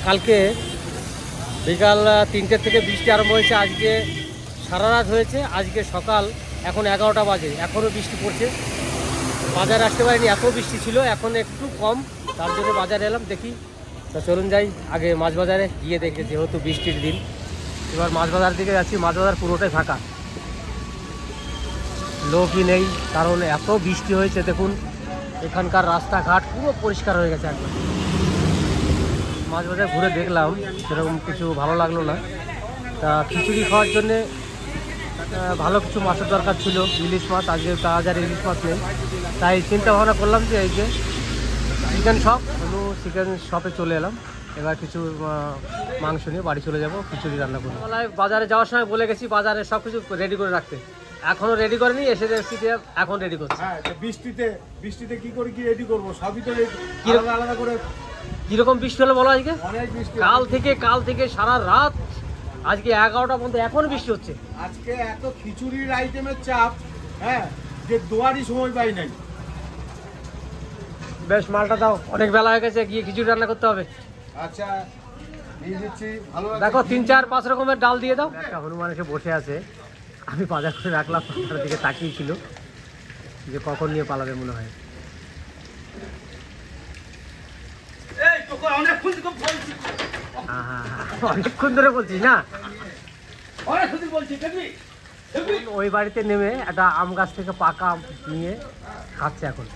কালকে বিকাল 3টে থেকে বৃষ্টি আরম্ভ হয়েছে, আজকে সারা রাত হয়েছে, আজকে সকাল এখন 11টা বাজে, এখনও বৃষ্টি পড়ছে। বাজারে আসতে পারিনি, এত বৃষ্টি ছিল, এখন একটু কম, তার জন্য বাজারে এলাম। দেখি তো চলুন যাই আগে মাছ বাজারে গিয়ে দেখে, যেহেতু বৃষ্টির দিন এবার মাছ বাজার দিকে যাচ্ছি। মাছ বাজার পুরোটাই ফাঁকা, লোকই নেই, কারণ এত বৃষ্টি হয়েছে। দেখুন এখানকার রাস্তাঘাট পুরো পরিষ্কার হয়ে গেছে একবার। মাছ বাজার ঘুরে দেখলাম, সেরকম কিছু ভালো লাগলো না। তা খিচুড়ি খাওয়ার জন্যে ভালো কিছু মাছের দরকার ছিল, ইলিশ মাছ। আজকে বাজারে ইলিশ মাছ নেই, তাই চিন্তা ভাবনা করলাম যে এই যে চিকেন শপ, চিকেন শপে চলে এলাম। এবার কিছু মাংস নিয়ে বাড়ি চলে যাব, খিচুড়ি রান্না করবো। বাজারে যাওয়ার সময় বলে গেছি বাজারে সব কিছু রেডি করে রাখতে, এখনো রেডি করেনি, এসে দেখছি এখন রেডি করছি। হ্যাঁ, বৃষ্টিতে কি করে কি রেডি করবো, সবই তো আলাদা করে। কিরকম বৃষ্টি হলো বলো আজকে? অনেক বৃষ্টি, কাল থেকে সারা রাত, আজকে 11টা পর্যন্ত এখন বৃষ্টি হচ্ছে। আজকে এত খিচুড়ির আইটেমের চাপ, হ্যাঁ, যে দোয়ারই সময় পাই নাই। বেশ, মালটা দাও, অনেক বেলা হয়ে গেছে, গিয়ে খিচুড়ি রান্না করতে হবে। আচ্ছা নিয়ে দিচ্ছি। ভালো দেখো 3-4-5 রকমের ডাল দিয়ে দাও। একটা হনুমান এসে বসে আছে, আমি বাজার করে রাখলাম, তার দিকে তাকিয়েছিল যে কখন নিয়ে পালাবে মনে হয়। অনেকক্ষণ ধরে বলছিস না, ওই বাড়িতে নেমে একটা আম গাছ থেকে পাকা আম নিয়ে খাচ্ছে এখন।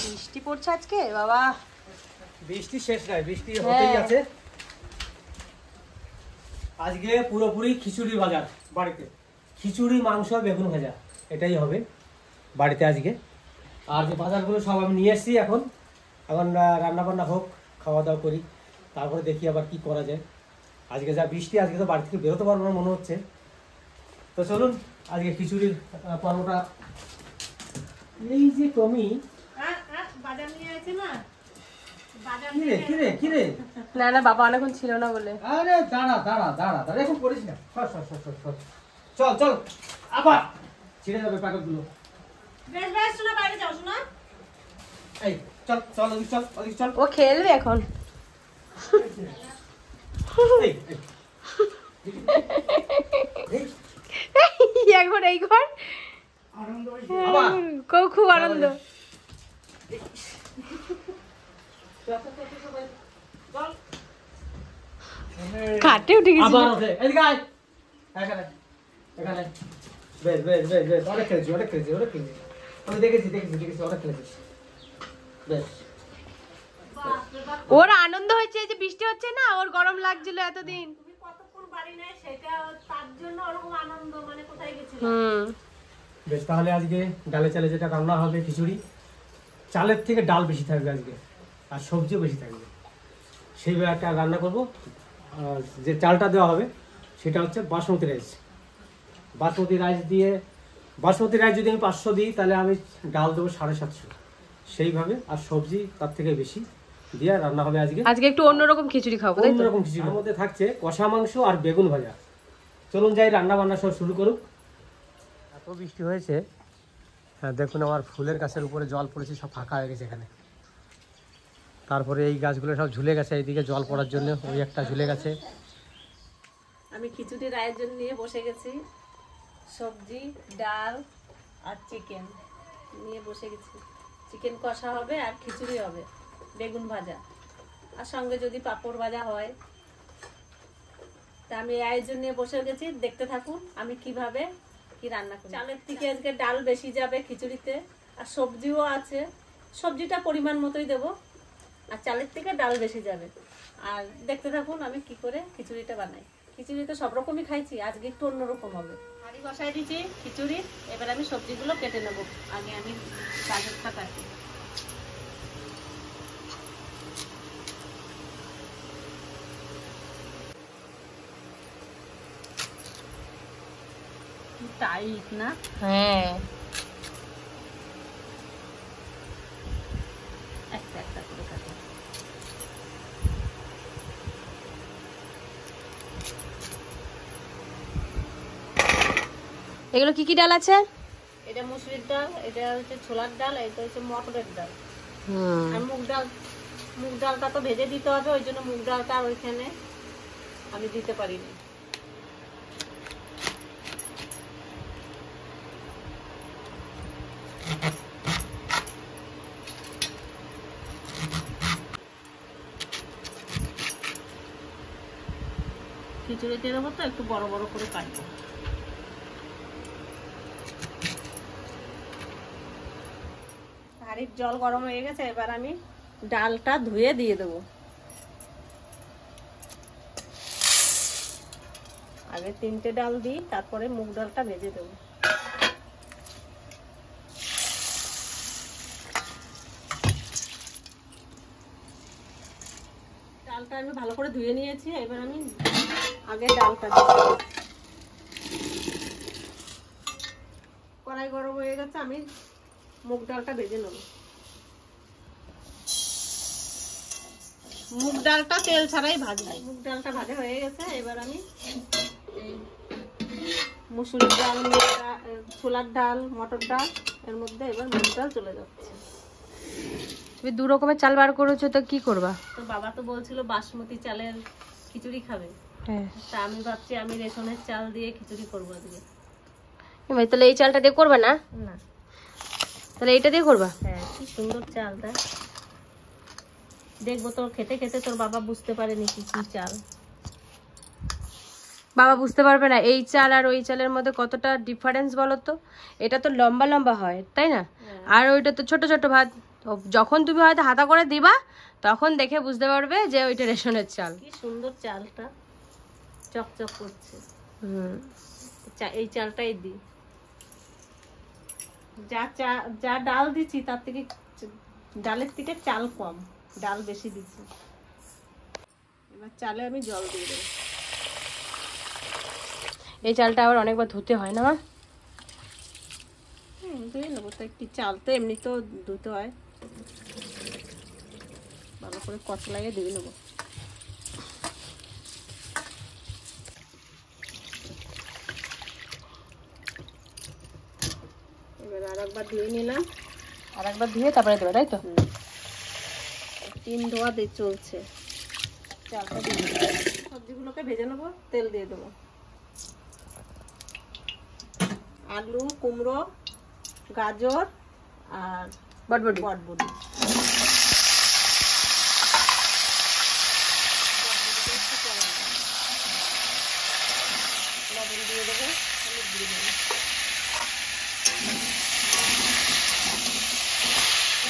বৃষ্টি পড়ছে আজকে বাবা, বৃষ্টি শেষ নাই, বৃষ্টি হতেই আছে। আজকে পুরোপুরি খিচুড়ি বাজার বাড়িতে, খিচুড়ি, মাংস, বেগুন ভাজা, এটাই হবে বাড়িতে আজকে। আর যে বাজারগুলো সব আমি নিয়ে এসেছি, এখন রান্না বান্না হোক, খাওয়া দাওয়া করি, তারপরে দেখি আবার কি করা যায়। আজকে যা বৃষ্টি, আজকে তো বাড়ি থেকে বেরোতে পারবো না মনে হচ্ছে। তো চলুন আজকে খিচুড়ির পর্বটা। এই যে টমি, বাজার নিয়ে আছে না, কিরে না না বাবা অনেকক্ষণ ছিল না বলে। আরে দাঁড়া, এখন করিস না, চল আবার ছিঁড়ে যাবে প্যাকেটগুলো। বেশ শোনা, বাইরে যাও শোনা। এই চল ওদিকে চল। ও খেলবে এখন। একবার এই ঘর খুব আনন্দ। কাটে উঠে গেছে। অনেক খেলেছি, আমি দেখেছি অনেক খেলেছিস। বেশ, ওর আনন্দ হয়েছে যে বৃষ্টি হচ্ছে না, ওর গরম লাগছিল এতদিন। বেশ, তাহলে আজকে ডালে চালে যেটা রান্না হবে খিচুড়ি, চালের থেকে ডাল বেশি থাকবে আজকে, আর সবজিও বেশি থাকবে, সেইভাবে একটা রান্না করব। যে চালটা দেওয়া হবে সেটা হচ্ছে বাসমতি রাইস। বাসমতি রাইস যদি আমি 500 দিই, তাহলে আমি ডাল দেবো 750, সেইভাবে। আর সবজি তার থেকে বেশি দিয়ে রান্না হবে আজকে একটু অন্যরকম খিচুড়ি খাবো। অন্যরকম খিচুড়ির মধ্যে থাকছে কষা মাংস আর বেগুন ভাজা। চলুন যাই, রান্না বান্না সব শুরু করুক। এত বৃষ্টি হয়েছে, হ্যাঁ দেখুন আমার ফুলের গাছের উপরে জল পড়েছে, সব ফাঁকা হয়ে গেছে এখানে। তারপরে এই গাছগুলো সব ঝুলে গেছে, এইদিকে জল পড়ার জন্য ওই একটা ঝুলে গেছে। আমি খিচুড়ির আয়োজন নিয়ে বসে গেছি, সবজি, ডাল আর চিকেন নিয়ে বসে গেছি। চিকেন কষা হবে আর খিচুড়ি হবে, বেগুন ভাজা, আর সঙ্গে যদি পাঁপড় ভাজা হয়। তা আমি এই আয়োজন নিয়ে বসে গেছি, দেখতে থাকুন আমি কিভাবে কি রান্না করি। চালের থেকে আজকে ডাল বেশি যাবে খিচুড়িতে, আর সবজিও আছে, সবজিটা পরিমাণ মতোই দেবো, আর চালের থেকে ডাল বেশি যাবে। আর দেখতে থাকুন আমি কি করে খিচুড়িটা বানাই। খিচুড়ি তো সব রকমই খাইছি, আজকে একটু অন্যরকম হবে। হাঁড়ি বসাই দিয়েছি খিচুড়ি, এবার আমি সবজিগুলো কেটে নেব। আগে আমি গাজরটা কাটি। টাইট না? হ্যাঁ, একটা একটা করে কাটি। এগুলো কি কি ডাল আছে? এটা মুসুরির ডাল, এটা হচ্ছে ছোলার ডাল, এটা হচ্ছে মটরের ডাল, আর মুগ ডাল মুগ ডালটা তো ভেজে দিতে হবে, ওই জন্য মুগ ডালটা আর ওইখানে আমি দিতে পারিনি। খিচুড়িতে দেবো তো একটু বড় বড় করে কাটবো। হাঁড়ির জল গরম হয়ে গেছে, এবার আমি ডালটা ধুয়ে দিয়ে দেবো। আগে 3টে ডাল দিই, তারপরে মুগ ডালটা ভেজে দেবো। ডালটা আমি ভালো করে ধুয়ে নিয়েছি, এবার আমি আগে ডালটা দিই। কড়াই গরম হয়ে গেছে, আমি মুগ ডালটা ভেজে নেব। মুগ ডালটা তেল ছাড়াই ভাজবো। মুগ ডালটা ভাজা হয়ে গেছে, এবার আমি এই মুসুরির ডাল, ছোলার ডাল, মটর ডাল এর মধ্যে এবার মুগ ডাল চলে যাচ্ছে। তুমি 2 রকমের চাল বার করেছো, তো কি করবা? তো বাবা তো বলছিল বাসমতি চালের খিচুড়ি খাবে, হ্যাঁ, তা আমি ভাবছি আমি রেশনের চাল দিয়ে খিচুড়ি করবো আজকে। তাহলে এই চালটা দিয়ে করবা না? না, তাহলে এইটা দিয়ে করবা? হ্যাঁ, কি সুন্দর চালটা। দেখবো তোর খেতে খেতে তোর বাবা বুঝতে পারেনি কি কি চাল। বাবা বুঝতে পারবে না এই চাল আর ওই চালের মধ্যে কতটা ডিফারেন্স বলো তো। এটা তো লম্বা লম্বা হয়, তাই না? আর ওইটা তো ছোট ছোট ভাত। যখন তুমি হয়তো হাতা করে দিবা, তখন দেখে বুঝতে পারবে যে ওইটা রেশনের চাল। কি সুন্দর চালটা চকচক করছে। হুম, এই চালটাই দিই। যা ডাল দিচ্ছি তার থেকে ডালের থেকে চাল কম, ডাল বেশি দিচ্ছি। এবার চালে আমি জল দিয়ে দেবো। এই চালটা আবার অনেকবার ধুতে হয় না? ধুয়ে নেবো তো, একটি চাল তো এমনিতেও ধুতে হয়, ভালো করে কচলাইয়ে ধুয়ে নেবো। এবার আর একবার ধুয়ে নিলাম, আর একবার ধুয়ে তারপরে দেবে, তাই তো? 3 ধোয়া দিয়ে চলছে। চালটা দিয়ে দেবো, সবজিগুলোকে ভেজে নেবো, তেল দিয়ে দেবো। আলু, কুমড়ো, গাজর আর বটবটি। বটবটি লবণ দিয়ে দেবো, হলুদ দিয়ে দেবো।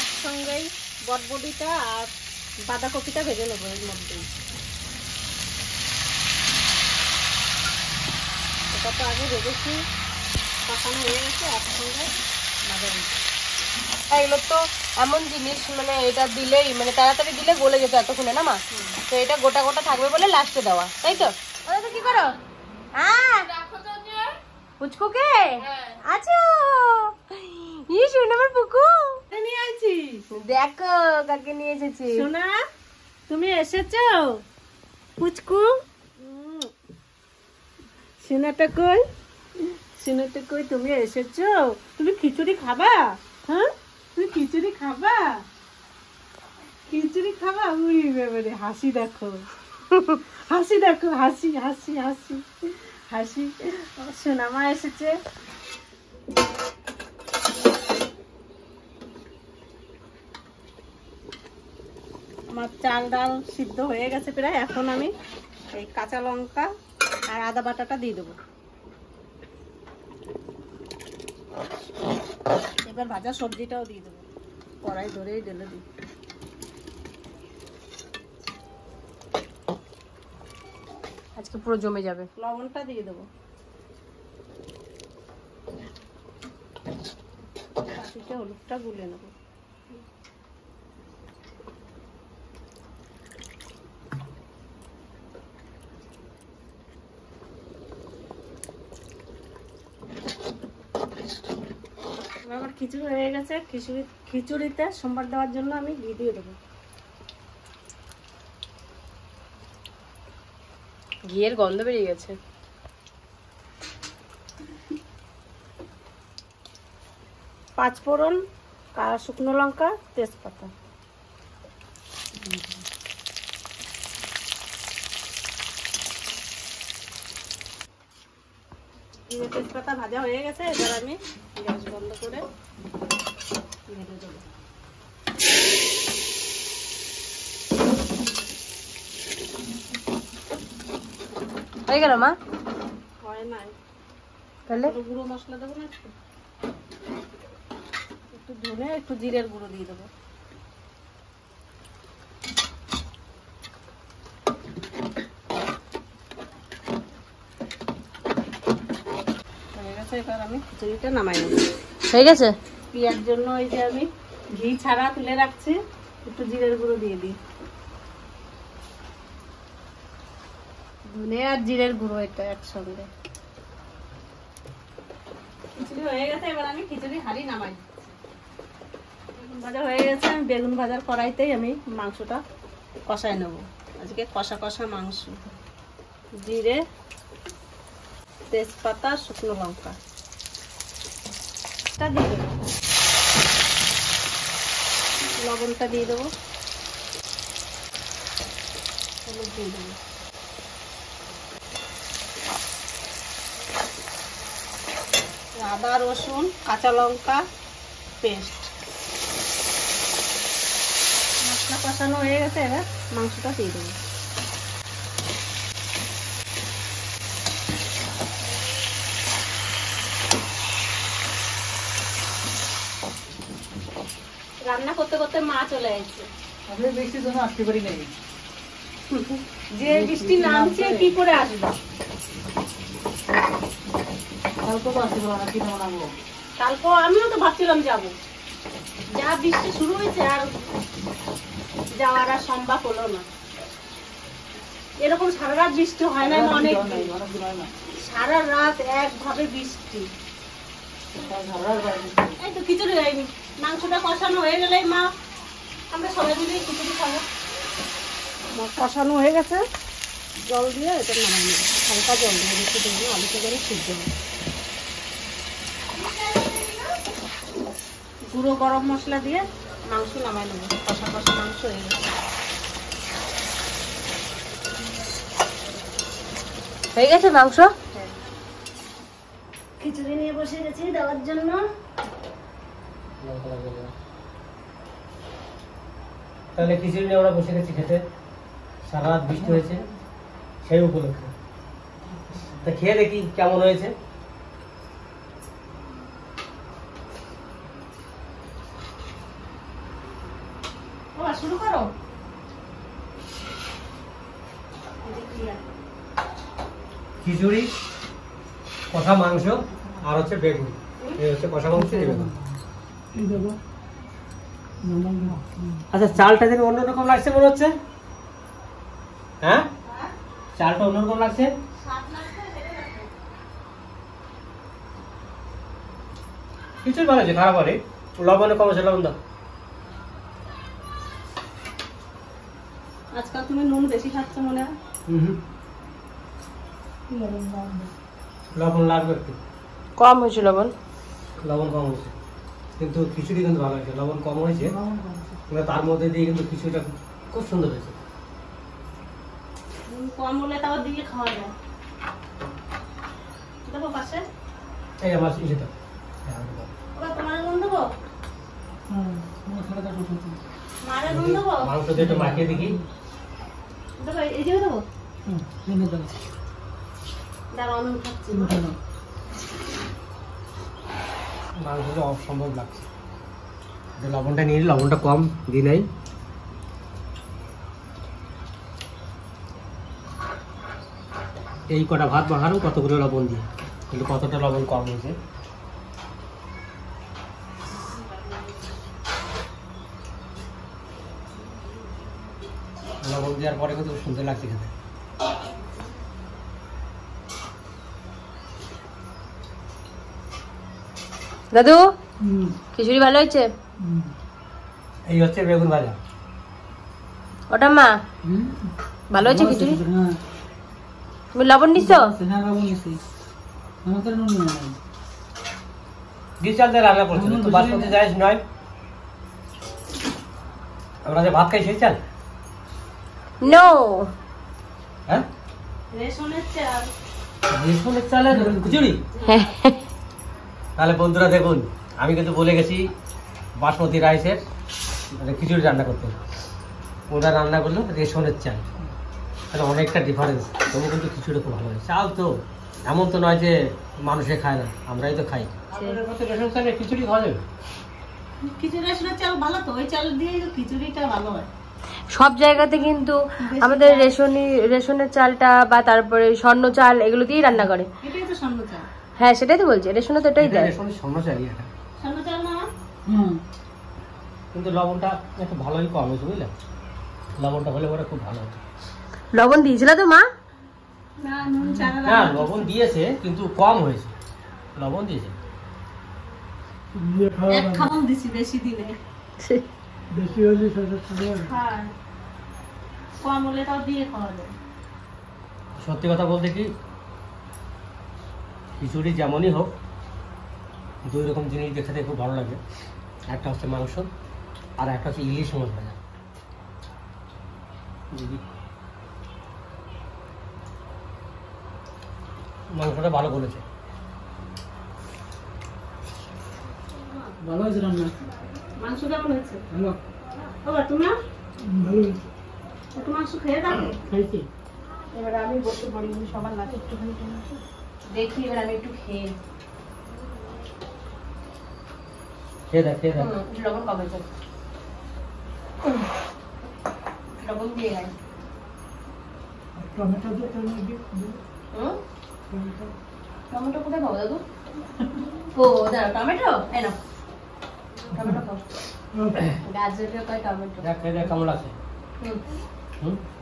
একসঙ্গেই বটবটিটা আর বাঁধাকপিটা ভেজে নেবো এর মধ্যেই। এটা তো আগে ভেজেছি, কষানো হয়ে গেছে, একসঙ্গে বাঁধা দিচ্ছি। এগুলো তো এমন জিনিস, মানে এটা দিলেই মানে তাড়াতাড়ি দিলে গলে যেত এতক্ষণে, না মা? তো এটা গোটা গোটা থাকবে বলে লাস্টে দেওয়া, তাই তো? ওরা তো কি করো? পুচকুকে আছো? ই শোনো আমার পুকু নিয়ে আইছি, দেখো কাকে নিয়ে এসেছি। সোনা তুমি এসেছো? পুচকু সোনাটা কই? সোনাটা কই? তুমি এসেছো? তুমি খিচুড়ি খাবা? হ্যাঁ, তুমি খিচুড়ি খাবা? খিচুড়ি খাবা? উড়ি বাবারে, হাসি দেখো, হাসি দেখো, হাসি হাসি হাসি হাসি। সোনামা এসেছে। আমার চাল ডাল সিদ্ধ হয়ে গেছে প্রায়, এখন আমি এই কাঁচা লঙ্কা আর আদা বাটাটা দিয়ে দেবো। এবার ভাজা সবজিটাও দিয়ে দেবো, কড়াই ধরেই ঢেলে দিই। আজকে পুরো জমে যাবে। লবণটা দিয়ে দেবো, বাটিতে হলুদটা গুলে নেবো। আমার খিচুড়ি হয়ে গেছে। খিচুড়িতে সোমবার দেওয়ার জন্য আমি ঘি দিয়ে দেবো। ঘিয়ের গন্ধ বেরিয়ে গেছে। পাঁচফোড়ন, শুকনো লঙ্কা, তেজপাতা। জিরে তেজপাতা ভাজা হয়ে গেছে, এবার আমি গ্যাস বন্ধ করে ঢেলে দেবো। হয়ে গেল মা? হয় নাই, তাহলে গুঁড়ো মশলা দেবো না, একটু ধনে একটু জিরের গুঁড়ো দিয়ে দেবো। হয়ে গেছে, এবার আমি খিচুড়িটা নামাই নেব। হয়ে গেছে। পিয়ার জন্য ওই যে আমি ঘি ছাড়া তুলে রাখছি, একটু জিরের গুঁড়ো দিয়ে দিই, ধনে আর জিরের গুঁড়ো এটা একসঙ্গে। খিচুড়ি হয়ে গেছে, এবার আমি খিচুড়ি হাঁড়ি নামাই। বেগুন ভাজা হয়ে গেছে, আমি বেগুন ভাজার কড়াইতেই আমি মাংসটা কষাই নেব। আজকে কষা কষা মাংস, জিরে তেজপাতা শুকনো লঙ্কা দিয়ে দেবো, লবণটা দিয়ে দেবো, হলুদ দিয়ে দেবো, আদা রসুন কাঁচা লঙ্কা পেস্ট। মশলা কষানো হয়ে গেছে, এবার মাংসটা দিয়ে দেবো। রান্না করতে করতে মা চলে আসছে। আমি বৃষ্টির জন্য আসতে পারি নাই। যে বৃষ্টি নামছে কি করে আসবে? কালকে তো আসতে পারবো না, কি কেমন আনবো? তারপর আমিও তো ভাবছিলাম যাব, যা বৃষ্টি শুরু হয়েছে আর যাওয়ার আর সম্ভব হলো না। এরকম সারা রাত বৃষ্টি হয় না, অনেক সারা রাত একভাবে বৃষ্টি। এই তো খিচুড়ি হয়নি, মাংসটা কষানো হয়ে গেলেই মা আমরা সবাই মিলে খিচুড়ি খাবো। কষানো হয়ে গেছে, জল দিয়ে এটা নামাই নেব, হালকা জল দিয়ে বেশি দেবো, আলুতে করে সিদ্ধ হবে। গুঁড়ো গরম মশলা দিয়ে মাংস নামাই নেব, কষা কষা মাংস হয়ে গেছে। হয়ে গেছে মাংস। খিচুড়ি নিয়ে বসে গেছি দেওয়ার জন্য। তাহলে খিচুড়ি নিয়ে আমরা বসে গেছি খেতে, সারা রাত বৃষ্টি হয়েছে সেই উপলক্ষে। তা খেয়ে দেখি কেমন হয়েছে। শুরু করো। খিচুড়ি, কষা মাংস আর হচ্ছে বেগুন। এই হচ্ছে কষা মাংস, এই বেগুন। আচ্ছা, চালটা দেখে অন্যরকম লাগছে মনে হচ্ছে। হ্যাঁ, চালটা অন্যরকম লাগছে। খিচুড়ি ভালো হয়েছে, খারাপ হয়নি। লবণে কম আছে, লবণ দাও। আজকাল তুমি নুন বেশি খাচ্ছ মনে হয়। লবণ লাগবে একটু কম হয়েছে লবণ। লবণ কম হয়েছে, কিন্তু খিচুড়ি কিন্তু ভালো হয়েছে। লবণ কম হয়েছে কিন্তু তার মধ্যে দিয়ে কিন্তু খিচুড়িটা খুব সুন্দর হয়েছে। নুন কম হলে তাও দিয়ে খাওয়া যায়। দেখো পাশে এই আমার ইসে দাও। ওরা তোমার নুন দেবো, মারে নুন দেবো, মাংস দিয়ে একটু মাখিয়ে দেখি। দেবো এই দিয়ে দেবো। দাঁড়াও নুন খাচ্ছি। মাংসটা অসম্ভব লাগছে। লবণটা নিয়ে লবণটা কম দিই নাই। এই কটা ভাত মাখানো কতগুলো লবণ দিয়ে, কিন্তু কতটা লবণ কম হয়েছে। লবণ দেওয়ার পরে কিন্তু সুন্দর লাগছে খেতে। দাদু, খিচুড়ি ভালো হয়েছে? এই হচ্ছে বেগুন ভাজা। ওটা মা ভালো হয়েছে খিচুড়ি? তুমি লবণ নিচ্ছ? ডিশ চাল দিয়ে রান্না করছে, তো বাসমতি রাইস নয়। আমরা যে ভাত খাই সেই চাল। নো, হ্যাঁ, রেশনের চাল। রেশনের চালে খিচুড়ি? হ্যাঁ তাহলে বন্ধুরা দেখুন, আমি কিন্তু বলে গেছি বাসমতি রাইসের খিচুড়ি রান্না করতে। ওরা রান্না করলো রেশনের চাল, তাহলে অনেকটা ডিফারেন্স। তবু কিন্তু খিচুড়ি খুব ভালো হয়। চাল তো এমন তো নয় যে মানুষে খায় না, আমরাই তো খাই। আমাদের মধ্যে রেশন চালে খিচুড়ি খাওয়া যাবে? খিচুড়ি রেশনের চাল ভালো তো, ওই চাল দিয়ে খিচুড়িটা ভালো হয়। সব জায়গাতে কিন্তু আমাদের রেশনের চালটা বা তারপরে স্বর্ণ চাল এগুলো দিয়েই রান্না করে। এটাই তো স্বর্ণ চাল। হ্যাঁ সেটাই তো বলছি, রেশনে তো এটাই দেয়। রেশনের স্বর্ণ চালই এটা, স্বর্ণ চাল না? কিন্তু লবণটা একটু ভালোই কম হয়েছে বুঝলে। লবণটা হলে ওরা খুব ভালো হতো। লবণ দিয়েছিল তো মা? না, নুন চাল না লবণ দিয়েছে কিন্তু কম হয়েছে। লবণ দিয়েছে এক খাবল দিছি, বেশি দিনে। বেশি হলে সেটা খাবে। হ্যাঁ, কম হলে তাও দিয়ে খাওয়া যায়। সত্যি কথা বলতে কি, খিচুড়ি যেমনই হোক, দুই রকম জিনিস দেখতে খুব ভালো লাগে। একটা হচ্ছে মাংস, আর একটা হচ্ছে ইলিশ মাছ ভাজা। মাংসটা ভালো করেছে। ভালো হয়েছে রান্না। মাংস কেমন হয়েছে? ভালো। বাবা তোমরা ভালো হয়েছে। একটু মাংস খেয়ে দেখো। খাইছি। এবার আমি বসে পড়ি, সবার নাকে একটুখানি দেখি। এবার আমি একটু খেয়ে খেয়ে দেখ, খেয়ে দেখ। লবণ কম হয়েছে, লবণ দিয়ে গাই। টমেটো দিয়ে টমেটো দিয়ে। টমেটো কোথায় খাবো দাদু? ও দাঁড়াও, টমেটো এনো, টমেটো খাও। গাজরের কয় টমেটো। দেখ, খেয়ে দেখ কেমন লাগছে।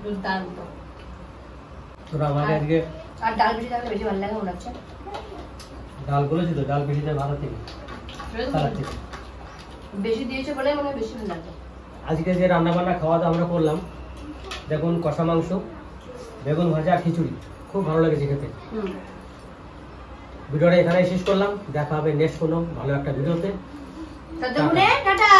দুর্দান্ত। তোরা আমাকে আজকে আর ডাল বেশি থাকলে বেশি ভালো লাগে মনে হচ্ছে। ডাল বলেছি তো, ডাল বেশি দেয় ভালো থেকে, সারা থেকে। বেশি দিয়েছে বলে মনে হয় বেশি ভালো লাগবে। আজকে যে রান্না বান্না খাওয়া দাওয়া আমরা করলাম, দেখুন কষা মাংস, বেগুন ভাজা, খিচুড়ি, খুব ভালো লেগেছে খেতে। ভিডিওটা এখানেই শেষ করলাম। দেখা হবে নেক্সট কোনো ভালো একটা ভিডিওতে। ততক্ষণে টাটা।